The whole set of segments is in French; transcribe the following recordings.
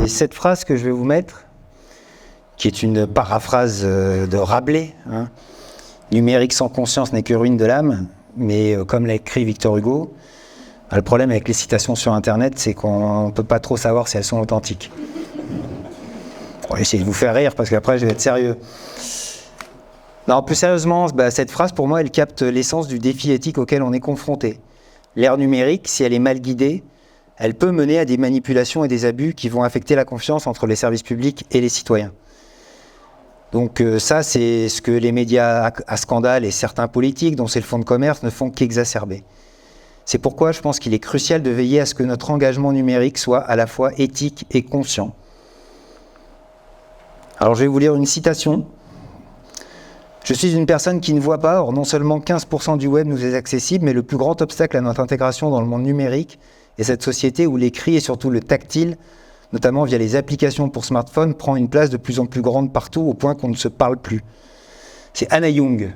cette phrase que je vais vous mettre, qui est une paraphrase de Rabelais, hein. Numérique sans conscience n'est que ruine de l'âme, mais comme l'a écrit Victor Hugo, le problème avec les citations sur Internet, c'est qu'on ne peut pas trop savoir si elles sont authentiques. On va essayer de vous faire rire, parce qu'après, je vais être sérieux. Non, plus sérieusement, cette phrase, pour moi, elle capte l'essence du défi éthique auquel on est confronté. L'ère numérique, si elle est mal guidée, elle peut mener à des manipulations et des abus qui vont affecter la confiance entre les services publics et les citoyens. Donc ça, c'est ce que les médias à scandale et certains politiques, dont c'est le fonds de commerce, ne font qu'exacerber. C'est pourquoi je pense qu'il est crucial de veiller à ce que notre engagement numérique soit à la fois éthique et conscient. Alors je vais vous lire une citation. Je suis une personne qui ne voit pas, or non seulement 15% du web nous est accessible, mais le plus grand obstacle à notre intégration dans le monde numérique est cette société où l'écrit et surtout le tactile, notamment via les applications pour smartphone, prend une place de plus en plus grande partout au point qu'on ne se parle plus. C'est Anna Young.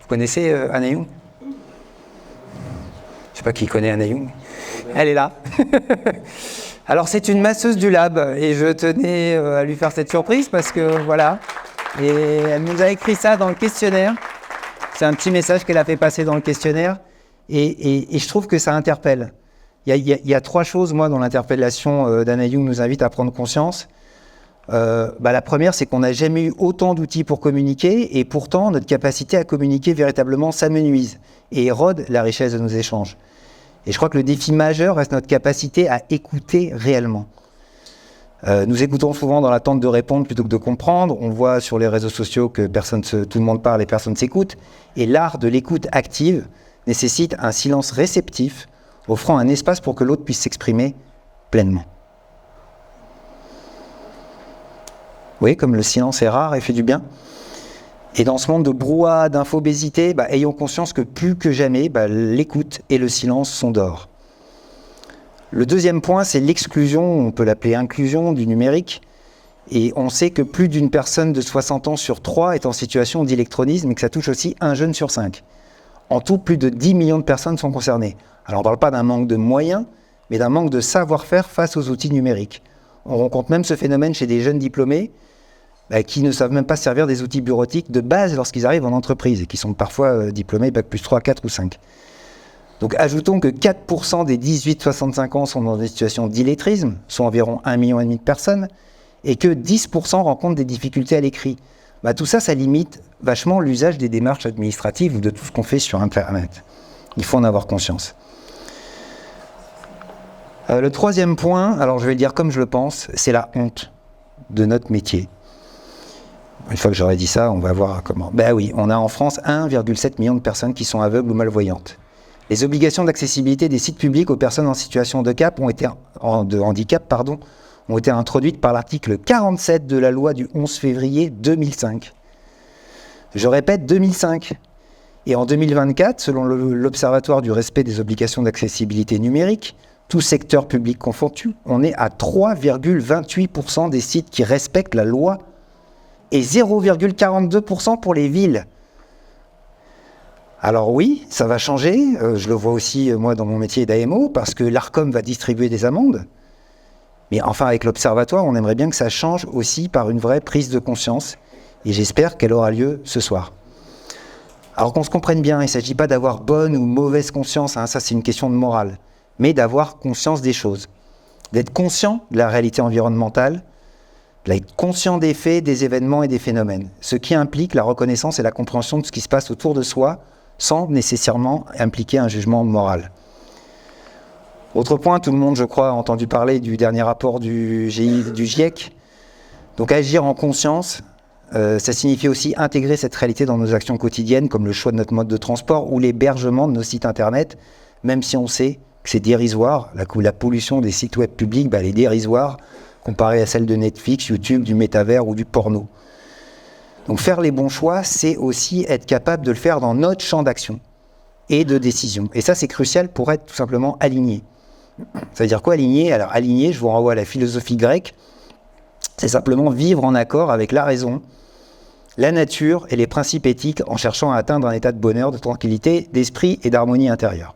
Vous connaissez Anna Young ? Je ne sais pas qui connaît Anna Young. Elle est là. Alors c'est une masseuse du lab et je tenais à lui faire cette surprise parce que voilà. Et elle nous a écrit ça dans le questionnaire. C'est un petit message qu'elle a fait passer dans le questionnaire. Et je trouve que ça interpelle. Il y a trois choses, moi, dont l'interpellation d'Anna Young nous invite à prendre conscience. La première, c'est qu'on n'a jamais eu autant d'outils pour communiquer. Et pourtant, notre capacité à communiquer véritablement s'amenuise et érode la richesse de nos échanges. Et je crois que le défi majeur reste notre capacité à écouter réellement. Nous écoutons souvent dans l'attente de répondre plutôt que de comprendre. On voit sur les réseaux sociaux que tout le monde parle et personne ne s'écoute. Et l'art de l'écoute active nécessite un silence réceptif, offrant un espace pour que l'autre puisse s'exprimer pleinement. Vous voyez comme le silence est rare et fait du bien. Et dans ce monde de brouhaha, d'infobésité, ayons conscience que plus que jamais, l'écoute et le silence sont d'or. Le deuxième point, c'est l'exclusion, on peut l'appeler inclusion du numérique. Et on sait que plus d'une personne de 60 ans sur 3 est en situation d'électronisme et que ça touche aussi un jeune sur 5. En tout, plus de 10 millions de personnes sont concernées. Alors on ne parle pas d'un manque de moyens, mais d'un manque de savoir-faire face aux outils numériques. On rencontre même ce phénomène chez des jeunes diplômés qui ne savent même pas servir des outils bureautiques de base lorsqu'ils arrivent en entreprise et qui sont parfois diplômés Bac plus 3, 4 ou 5. Donc ajoutons que 4% des 18-65 ans sont dans des situations d'illettrisme, soit environ 1,5 million de personnes, et que 10% rencontrent des difficultés à l'écrit. Tout ça, ça limite vachement l'usage des démarches administratives ou de tout ce qu'on fait sur Internet. Il faut en avoir conscience. Le troisième point, alors je vais le dire comme je le pense, c'est la honte de notre métier. Une fois que j'aurai dit ça, on va voir comment. Oui, on a en France 1,7 million de personnes qui sont aveugles ou malvoyantes. Les obligations d'accessibilité des sites publics aux personnes en situation de handicap ont été introduites par l'article 47 de la loi du 11 février 2005. Je répète, 2005. Et en 2024, selon l'Observatoire du respect des obligations d'accessibilité numérique, tout secteur public confondu, on est à 3,28% des sites qui respectent la loi et 0,42% pour les villes. Alors oui, ça va changer, je le vois aussi moi dans mon métier d'AMO, parce que l'Arcom va distribuer des amendes, mais enfin avec l'Observatoire, on aimerait bien que ça change aussi par une vraie prise de conscience, et j'espère qu'elle aura lieu ce soir. Alors qu'on se comprenne bien, il ne s'agit pas d'avoir bonne ou mauvaise conscience, ça c'est une question de morale, mais d'avoir conscience des choses, d'être conscient de la réalité environnementale, d'être conscient des faits, des événements et des phénomènes, ce qui implique la reconnaissance et la compréhension de ce qui se passe autour de soi, sans nécessairement impliquer un jugement moral. Autre point, tout le monde, je crois, a entendu parler du dernier rapport du GIEC. Donc agir en conscience, ça signifie aussi intégrer cette réalité dans nos actions quotidiennes, comme le choix de notre mode de transport ou l'hébergement de nos sites internet, même si on sait que c'est dérisoire, la pollution des sites web publics, elle est dérisoire, comparée à celle de Netflix, YouTube, du métavers ou du porno. Donc faire les bons choix, c'est aussi être capable de le faire dans notre champ d'action et de décision. Et ça, c'est crucial pour être tout simplement aligné. Ça veut dire quoi aligné ? Alors aligné, je vous renvoie à la philosophie grecque, c'est simplement vivre en accord avec la raison, la nature et les principes éthiques en cherchant à atteindre un état de bonheur, de tranquillité, d'esprit et d'harmonie intérieure.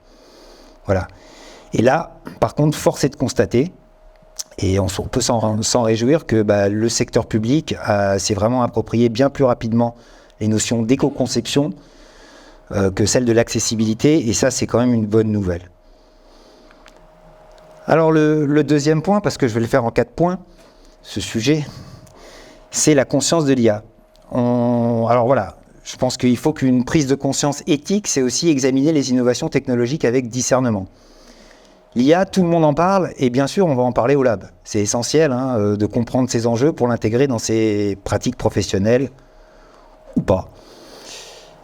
Voilà. Et là, par contre, force est de constater, Et on peut s'en réjouir que le secteur public s'est vraiment approprié bien plus rapidement les notions d'éco-conception que celles de l'accessibilité, et ça, c'est quand même une bonne nouvelle. Alors le deuxième point, parce que je vais le faire en 4 points, ce sujet, c'est la conscience de l'IA. Alors voilà, je pense qu'il faut qu'une prise de conscience éthique, c'est aussi examiner les innovations technologiques avec discernement. L'IA, tout le monde en parle, et bien sûr, on va en parler au lab. C'est essentiel de comprendre ces enjeux pour l'intégrer dans ses pratiques professionnelles, ou pas.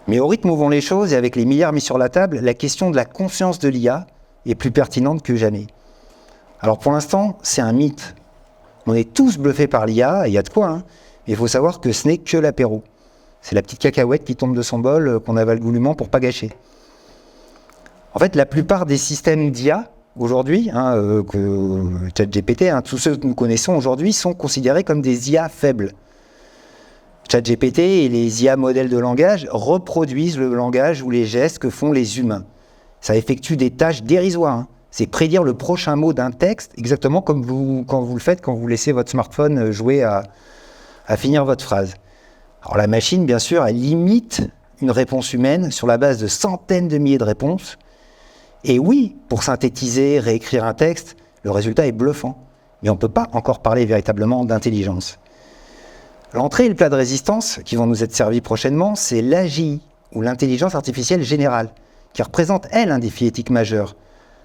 Mais au rythme où vont les choses, et avec les milliards mis sur la table, la question de la conscience de l'IA est plus pertinente que jamais. Alors pour l'instant, c'est un mythe. On est tous bluffés par l'IA, et il y a de quoi, mais il faut savoir que ce n'est que l'apéro. C'est la petite cacahuète qui tombe de son bol, qu'on avale goulûment pour pas gâcher. En fait, la plupart des systèmes d'IA, aujourd'hui, ChatGPT, tous ceux que nous connaissons aujourd'hui sont considérés comme des IA faibles. ChatGPT et les IA modèles de langage reproduisent le langage ou les gestes que font les humains. Ça effectue des tâches dérisoires. C'est prédire le prochain mot d'un texte, exactement comme quand vous le faites quand vous laissez votre smartphone jouer à finir votre phrase. Alors la machine, bien sûr, elle imite une réponse humaine sur la base de centaines de milliers de réponses. Et oui, pour synthétiser, réécrire un texte, le résultat est bluffant. Mais on ne peut pas encore parler véritablement d'intelligence. L'entrée et le plat de résistance qui vont nous être servis prochainement, c'est l'AGI, ou l'intelligence artificielle générale, qui représente, elle, un défi éthique majeur.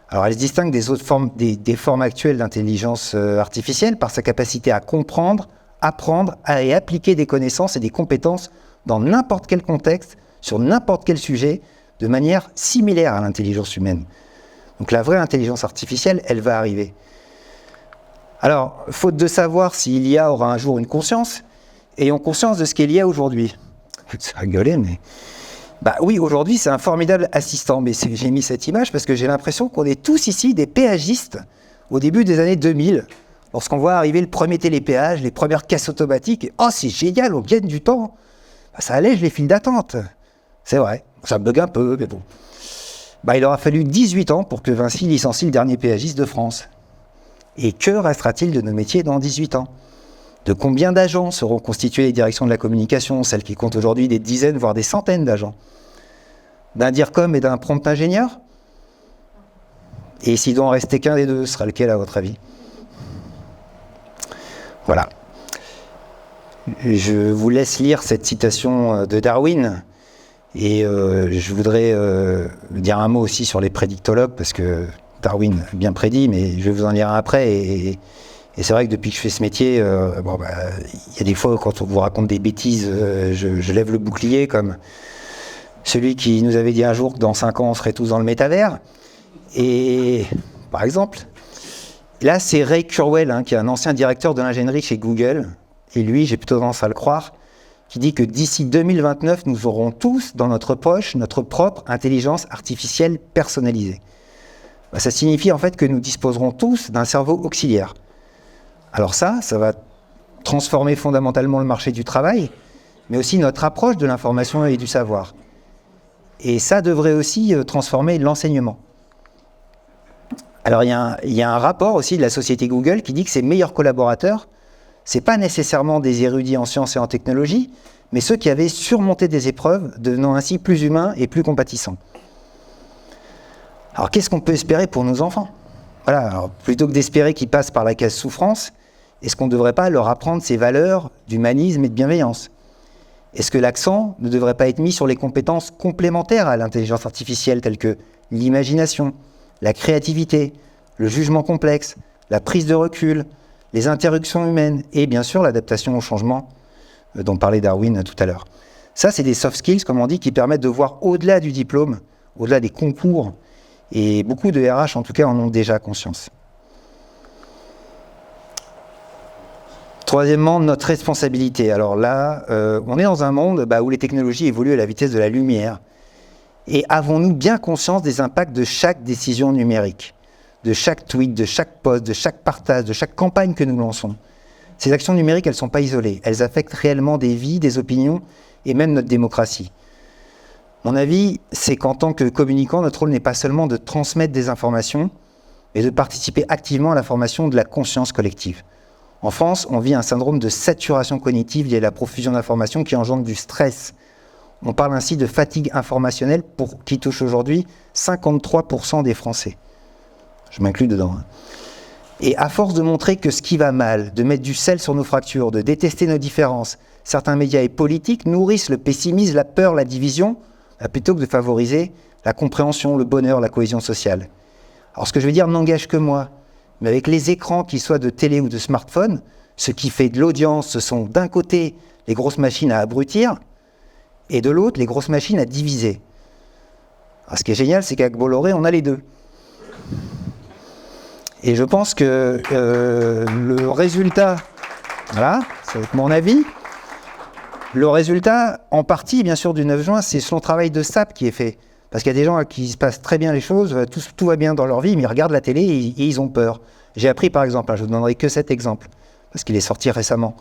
Alors elle se distingue des autres formes, des formes actuelles d'intelligence artificielle par sa capacité à comprendre, apprendre et appliquer des connaissances et des compétences dans n'importe quel contexte, sur n'importe quel sujet, de manière similaire à l'intelligence humaine. Donc la vraie intelligence artificielle, elle va arriver. Alors, faute de savoir si l'IA aura un jour une conscience, ayons conscience de ce qu'est l'IA aujourd'hui. Ça rigolait, mais... oui, aujourd'hui, c'est un formidable assistant. Mais j'ai mis cette image parce que j'ai l'impression qu'on est tous ici des péagistes au début des années 2000, lorsqu'on voit arriver le premier télépéage, les premières caisses automatiques. Et, oh, c'est génial, on gagne du temps. Ça allège les files d'attente. C'est vrai, ça me bug un peu, mais bon. Il aura fallu 18 ans pour que Vinci licencie le dernier péagiste de France. Et que restera-t-il de nos métiers dans 18 ans ? De combien d'agents seront constituées les directions de la communication, celles qui comptent aujourd'hui des dizaines, voire des centaines d'agents ? D'un DIRCOM et d'un prompt ingénieur ? Et s'il doit en rester qu'un des deux, sera lequel à votre avis ? Voilà. Je vous laisse lire cette citation de Darwin. Et je voudrais dire un mot aussi sur les prédictologues, parce que Darwin a bien prédit, mais je vais vous en lire un après. Et c'est vrai que depuis que je fais ce métier, il y a des fois, quand on vous raconte des bêtises, je lève le bouclier, comme celui qui nous avait dit un jour que dans 5 ans, on serait tous dans le métavers. Et par exemple, là, c'est Ray Kurzweil, qui est un ancien directeur de l'ingénierie chez Google. Et lui, j'ai plutôt tendance à le croire, qui dit que d'ici 2029, nous aurons tous dans notre poche notre propre intelligence artificielle personnalisée. Ça signifie en fait que nous disposerons tous d'un cerveau auxiliaire. Alors ça va transformer fondamentalement le marché du travail, mais aussi notre approche de l'information et du savoir. Et ça devrait aussi transformer l'enseignement. Alors il y a un rapport aussi de la société Google qui dit que ses meilleurs collaborateurs, ce n'est pas nécessairement des érudits en sciences et en technologie, mais ceux qui avaient surmonté des épreuves, devenant ainsi plus humains et plus compatissants. Alors qu'est-ce qu'on peut espérer pour nos enfants ? Voilà, alors, plutôt que d'espérer qu'ils passent par la case souffrance, est-ce qu'on ne devrait pas leur apprendre ces valeurs d'humanisme et de bienveillance ? Est-ce que l'accent ne devrait pas être mis sur les compétences complémentaires à l'intelligence artificielle, telles que l'imagination, la créativité, le jugement complexe, la prise de recul, les interruptions humaines et bien sûr l'adaptation au changement dont parlait Darwin tout à l'heure. Ça, c'est des soft skills, comme on dit, qui permettent de voir au-delà du diplôme, au-delà des concours, et beaucoup de RH, en tout cas, en ont déjà conscience. Troisièmement, notre responsabilité. Alors là, on est dans un monde où les technologies évoluent à la vitesse de la lumière. Et avons-nous bien conscience des impacts de chaque décision numérique ? De chaque tweet, de chaque post, de chaque partage, de chaque campagne que nous lançons. Ces actions numériques, elles ne sont pas isolées. Elles affectent réellement des vies, des opinions et même notre démocratie. Mon avis, c'est qu'en tant que communicant, notre rôle n'est pas seulement de transmettre des informations, mais de participer activement à la formation de la conscience collective. En France, on vit un syndrome de saturation cognitive lié à la profusion d'informations qui engendre du stress. On parle ainsi de fatigue informationnelle qui touche aujourd'hui 53% des Français. Je m'inclus dedans. Et à force de montrer que ce qui va mal, de mettre du sel sur nos fractures, de détester nos différences, certains médias et politiques nourrissent le pessimisme, la peur, la division, plutôt que de favoriser la compréhension, le bonheur, la cohésion sociale. Alors ce que je veux dire n'engage que moi, mais avec les écrans, qu'ils soient de télé ou de smartphone, ce qui fait de l'audience, ce sont d'un côté les grosses machines à abrutir, et de l'autre les grosses machines à diviser. Alors, ce qui est génial, c'est qu'avec Bolloré, on a les deux. Et je pense que le résultat, voilà, c'est mon avis, le résultat, en partie, bien sûr, du 9 juin, c'est son travail de sape qui est fait. Parce qu'il y a des gens à qui se passent très bien les choses, tout va bien dans leur vie, mais ils regardent la télé et ils ont peur. J'ai appris, par exemple, je ne vous donnerai que cet exemple, parce qu'il est sorti récemment,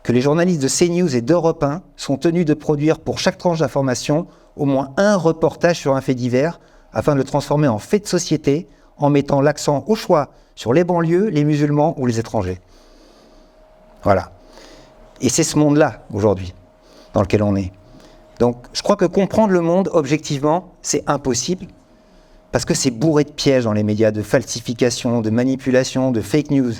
que les journalistes de CNews et d'Europe 1 sont tenus de produire pour chaque tranche d'information au moins un reportage sur un fait divers, afin de le transformer en fait de société, en mettant l'accent au choix sur les banlieues, les musulmans ou les étrangers. Voilà. Et c'est ce monde-là, aujourd'hui, dans lequel on est. Donc, je crois que comprendre le monde, objectivement, c'est impossible, parce que c'est bourré de pièges dans les médias, de falsification, de manipulation, de fake news.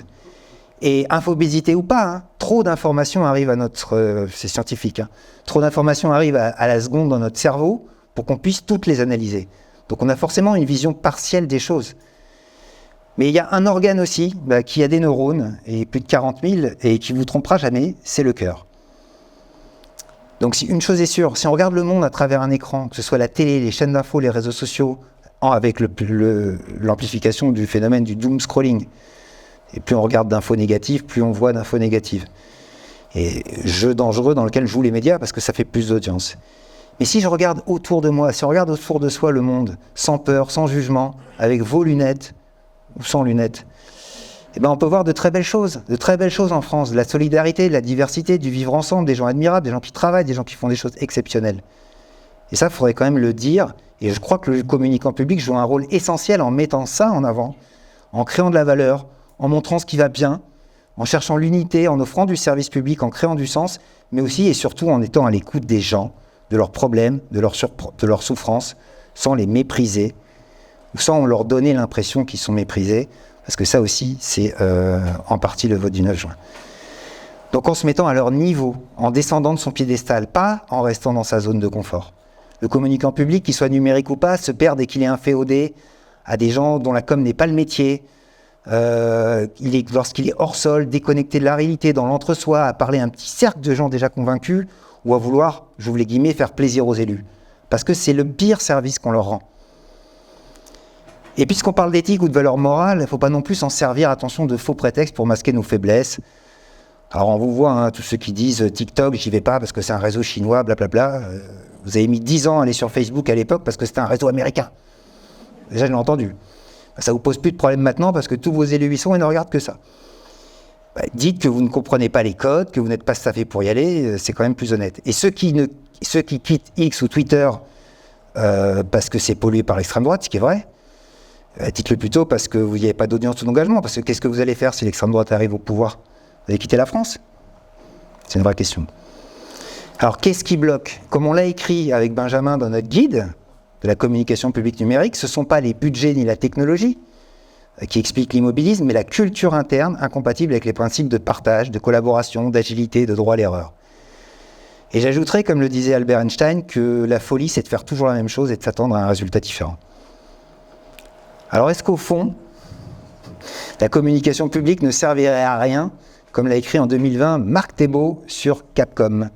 Et infobésité ou pas, trop d'informations arrivent à notre... c'est scientifique, trop d'informations arrivent à la seconde dans notre cerveau pour qu'on puisse toutes les analyser. Donc on a forcément une vision partielle des choses. Mais il y a un organe aussi qui a des neurones, et plus de 40 000, et qui ne vous trompera jamais, c'est le cœur. Donc si une chose est sûre, si on regarde le monde à travers un écran, que ce soit la télé, les chaînes d'infos, les réseaux sociaux, avec l'amplification du phénomène du doom scrolling, et plus on regarde d'infos négatives, plus on voit d'infos négatives. Et jeu dangereux dans lequel jouent les médias, parce que ça fait plus d'audience. Mais si je regarde autour de moi, si on regarde autour de soi le monde, sans peur, sans jugement, avec vos lunettes, ou sans lunettes, eh ben on peut voir de très belles choses en France, de la solidarité, de la diversité, du vivre ensemble, des gens admirables, des gens qui travaillent, des gens qui font des choses exceptionnelles. Et ça, il faudrait quand même le dire, et je crois que le communicant public joue un rôle essentiel en mettant ça en avant, en créant de la valeur, en montrant ce qui va bien, en cherchant l'unité, en offrant du service public, en créant du sens, mais aussi et surtout en étant à l'écoute des gens, de leurs problèmes, de leurs souffrances, sans les mépriser, ou sans leur donner l'impression qu'ils sont méprisés, parce que ça aussi, c'est en partie le vote du 9 juin. Donc en se mettant à leur niveau, en descendant de son piédestal, pas en restant dans sa zone de confort. Le communicant public, qu'il soit numérique ou pas, se perd dès qu'il est inféodé à des gens dont la com n'est pas le métier, lorsqu'il est hors sol, déconnecté de la réalité, dans l'entre-soi, à parler à un petit cercle de gens déjà convaincus, ou à vouloir, j'ouvre les guillemets, faire plaisir aux élus. Parce que c'est le pire service qu'on leur rend. Et puisqu'on parle d'éthique ou de valeurs morales, il ne faut pas non plus s'en servir, attention, de faux prétextes pour masquer nos faiblesses. Alors on vous voit, tous ceux qui disent TikTok, j'y vais pas parce que c'est un réseau chinois, blablabla. Vous avez mis 10 ans à aller sur Facebook à l'époque parce que c'était un réseau américain. Déjà, je l'ai entendu. Ça vous pose plus de problème maintenant parce que tous vos élus y sont et ne regardent que ça. Dites que vous ne comprenez pas les codes, que vous n'êtes pas staffé pour y aller, c'est quand même plus honnête. Et ceux qui quittent X ou Twitter parce que c'est pollué par l'extrême droite, ce qui est vrai, dites-le plutôt parce que vous n'y avez pas d'audience ou d'engagement. Parce que qu'est-ce que vous allez faire si l'extrême droite arrive au pouvoir? Vous allez quitter la France? C'est une vraie question. Alors qu'est-ce qui bloque? Comme on l'a écrit avec Benjamin dans notre guide de la communication publique numérique, ce ne sont pas les budgets ni la technologie qui expliquent l'immobilisme, mais la culture interne incompatible avec les principes de partage, de collaboration, d'agilité, de droit à l'erreur. Et j'ajouterais, comme le disait Albert Einstein, que la folie, c'est de faire toujours la même chose et de s'attendre à un résultat différent. Alors est-ce qu'au fond, la communication publique ne servirait à rien, comme l'a écrit en 2020 Marc Thébault sur Capcom?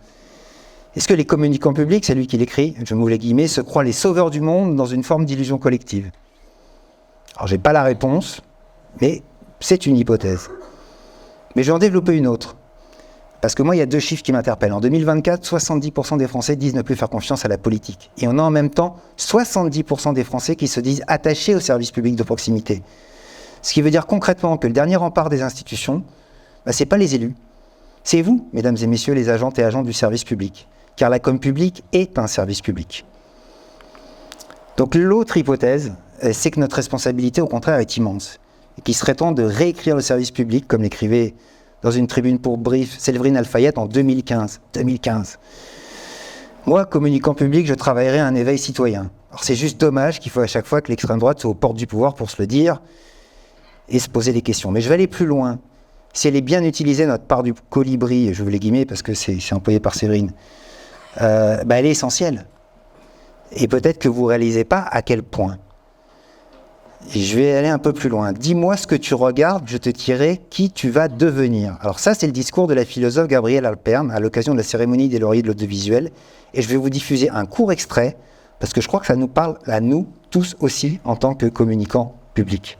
Est-ce que les communicants publics, c'est lui qui l'écrit, je m'ouvre les guillemets, se croient les sauveurs du monde dans une forme d'illusion collective? Alors j'ai pas la réponse, mais c'est une hypothèse. Mais je vais en développer une autre. Parce que moi, il y a deux chiffres qui m'interpellent. En 2024, 70% des Français disent ne plus faire confiance à la politique. Et on a en même temps 70% des Français qui se disent attachés au service public de proximité. Ce qui veut dire concrètement que le dernier rempart des institutions, c'est pas les élus. C'est vous, mesdames et messieurs, les agentes et agents du service public. Car la com publique est un service public. Donc l'autre hypothèse, c'est que notre responsabilité, au contraire, est immense. et qu'il serait temps de réécrire le service public, comme l'écrivait dans une tribune pour Brief Séverine Alfayette en 2015. Moi, communicant public, je travaillerai à un éveil citoyen. Alors c'est juste dommage qu'il faut à chaque fois que l'extrême droite soit aux portes du pouvoir pour se le dire et se poser des questions. Mais je vais aller plus loin. Si elle est bien utilisée, notre part du colibri, et je vous les guillemets parce que c'est employé par Séverine, elle est essentielle. Et peut-être que vous ne réalisez pas à quel point. Et je vais aller un peu plus loin. Dis-moi ce que tu regardes, je te dirai qui tu vas devenir. Alors ça, c'est le discours de la philosophe Gabrielle Alpern à l'occasion de la cérémonie des lauriers de l'audiovisuel. Et je vais vous diffuser un court extrait, parce que je crois que ça nous parle à nous tous aussi en tant que communicants publics.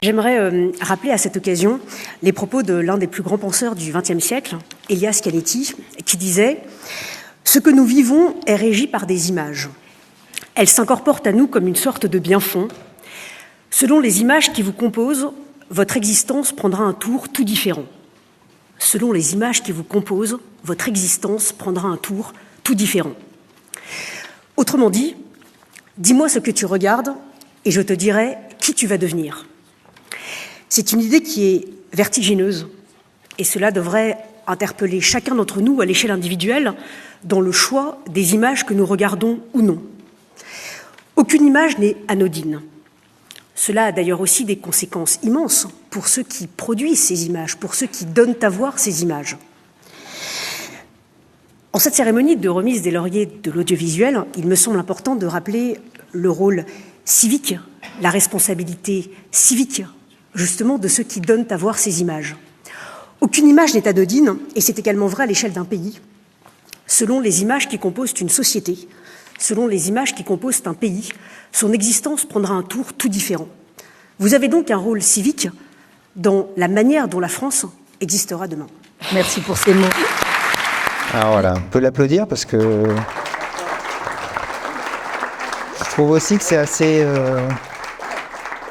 J'aimerais rappeler à cette occasion les propos de l'un des plus grands penseurs du XXe siècle, Elias Canetti, qui disait « Ce que nous vivons est régi par des images. Elles s'incorporent à nous comme une sorte de bien-fond. Selon les images qui vous composent, votre existence prendra un tour tout différent. Selon les images qui vous composent, votre existence prendra un tour tout différent. Autrement dit, dis-moi ce que tu regardes et je te dirai qui tu vas devenir. » C'est une idée qui est vertigineuse et cela devrait interpeller chacun d'entre nous à l'échelle individuelle dans le choix des images que nous regardons ou non. Aucune image n'est anodine. Cela a d'ailleurs aussi des conséquences immenses pour ceux qui produisent ces images, pour ceux qui donnent à voir ces images. En cette cérémonie de remise des lauriers de l'audiovisuel, il me semble important de rappeler le rôle civique, la responsabilité civique, justement, de ceux qui donnent à voir ces images. Aucune image n'est anodine, et c'est également vrai à l'échelle d'un pays. Selon les images qui composent une société, selon les images qui composent un pays, son existence prendra un tour tout différent. Vous avez donc un rôle civique dans la manière dont la France existera demain. Merci pour ces mots. Alors voilà, on peut l'applaudir parce que je trouve aussi que c'est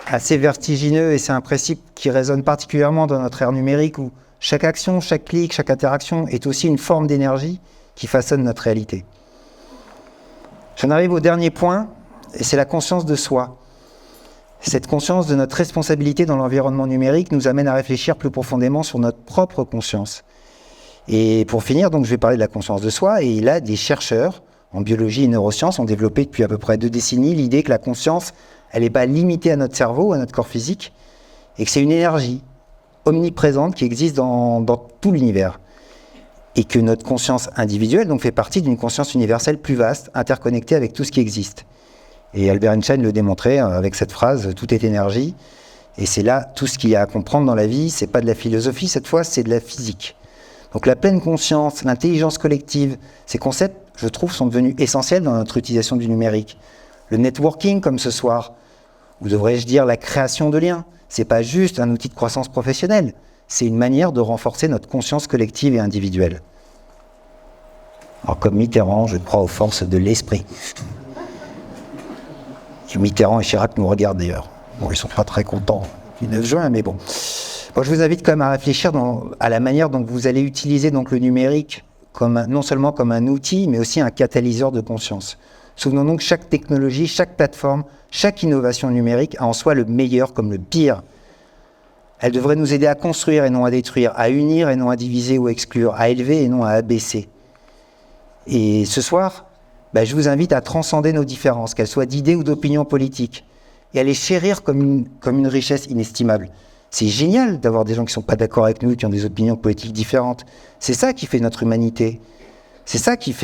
assez vertigineux et c'est un principe qui résonne particulièrement dans notre ère numérique où chaque action, chaque clic, chaque interaction est aussi une forme d'énergie qui façonne notre réalité. J'en arrive au dernier point, et c'est la conscience de soi. Cette conscience de notre responsabilité dans l'environnement numérique nous amène à réfléchir plus profondément sur notre propre conscience. Et pour finir, donc, je vais parler de la conscience de soi, et là, des chercheurs en biologie et neurosciences ont développé depuis à peu près 2 décennies l'idée que la conscience, elle n'est pas limitée à notre cerveau, à notre corps physique, et que c'est une énergie omniprésente qui existe dans tout l'univers. Et que notre conscience individuelle donc, fait partie d'une conscience universelle plus vaste, interconnectée avec tout ce qui existe. Et Albert Einstein le démontrait avec cette phrase « tout est énergie ». Et c'est là tout ce qu'il y a à comprendre dans la vie, c'est pas de la philosophie cette fois, c'est de la physique. Donc la pleine conscience, l'intelligence collective, ces concepts, je trouve, sont devenus essentiels dans notre utilisation du numérique. Le networking, comme ce soir, ou devrais-je dire la création de liens, c'est pas juste un outil de croissance professionnelle, c'est une manière de renforcer notre conscience collective et individuelle. Alors comme Mitterrand, je crois aux forces de l'esprit. Et Mitterrand et Chirac nous regardent d'ailleurs. Bon, ils ne sont pas très contents du 9 juin, mais bon. Bon, je vous invite quand même à réfléchir à la manière dont vous allez utiliser donc, le numérique non seulement comme un outil, mais aussi un catalyseur de conscience. Souvenons-nous que chaque technologie, chaque plateforme, chaque innovation numérique a en soi le meilleur comme le pire. Elle devrait nous aider à construire et non à détruire, à unir et non à diviser ou exclure, à élever et non à abaisser. Et ce soir, je vous invite à transcender nos différences, qu'elles soient d'idées ou d'opinions politiques, et à les chérir comme une richesse inestimable. C'est génial d'avoir des gens qui ne sont pas d'accord avec nous, qui ont des opinions politiques différentes. C'est ça qui fait notre humanité. C'est ça qui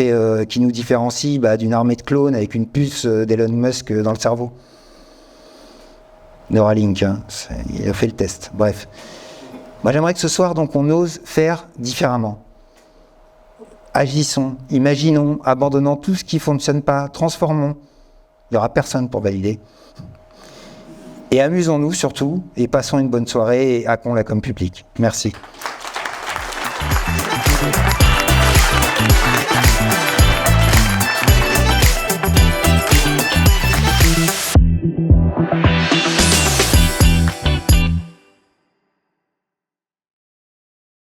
nous différencie d'une armée de clones avec une puce d'Elon Musk dans le cerveau. Neuralink, il a fait le test. Bref. Moi, j'aimerais que ce soir, donc, on ose faire différemment. Agissons, imaginons, abandonnons tout ce qui ne fonctionne pas, transformons. Il n'y aura personne pour valider. Et amusons-nous surtout, et passons une bonne soirée et accueillons-la comme public. Merci.